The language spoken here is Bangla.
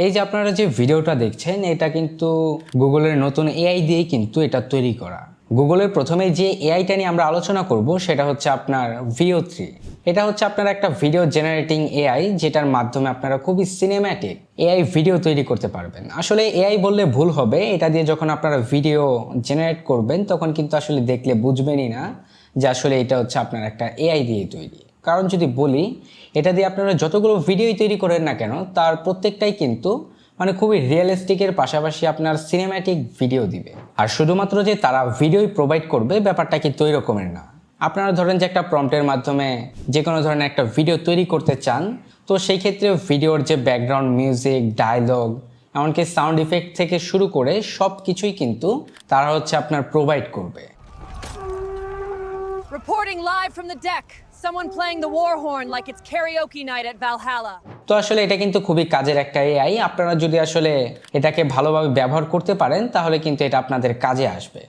এই যে আপনারা যে ভিডিওটা দেখছেন এটা কিন্তু গুগলের নতুন এআই দিয়েই কিন্তু এটা তৈরি করা। গুগলের প্রথমে যে এআইটা নিয়ে আমরা আলোচনা করব সেটা হচ্ছে আপনার VO3। এটা হচ্ছে আপনার একটা ভিডিও জেনারেটিং এআই, যেটার মাধ্যমে আপনারা খুবই সিনেম্যাটিক এআই ভিডিও তৈরি করতে পারবেন। আসলে এআই বললে ভুল হবে, এটা দিয়ে যখন আপনারা ভিডিও জেনারেট করবেন তখন কিন্তু আসলে দেখলে বুঝবেনই না যে আসলে এটা হচ্ছে আপনার একটা এআই দিয়ে তৈরি। কারণ যদি বলি, এটা দিয়ে আপনারা যতগুলো ভিডিওই তৈরি করেন না কেন তার প্রত্যেকটাই কিন্তু মানে খুবই রিয়েলিস্টিকের পাশাপাশি আপনার সিনেম্যাটিক ভিডিও দিবে। আর শুধুমাত্র যে তারা ভিডিওই প্রোভাইড করবে ব্যাপারটা কিন্তু ওই রকমের না। আপনারা ধরেন যে একটা প্রম্পটের মাধ্যমে যে কোনো ধরনের একটা ভিডিও তৈরি করতে চান, তো সেই ক্ষেত্রে ভিডিওর যে ব্যাকগ্রাউন্ড মিউজিক, ডায়লগ, এমনকি সাউন্ড ইফেক্ট থেকে শুরু করে সব কিছুই কিন্তু তারা হচ্ছে আপনার প্রোভাইড করবে। Reporting live from the deck. Someone playing the war horn like it's karaoke night at Valhalla. তো আসলে এটা কিন্তু খুবই কাজের একটা এআই। আপনারা যদি আসলে এটাকে ভালোভাবে ব্যবহার করতে পারেন তাহলে কিন্তু এটা আপনাদের কাজে আসবে।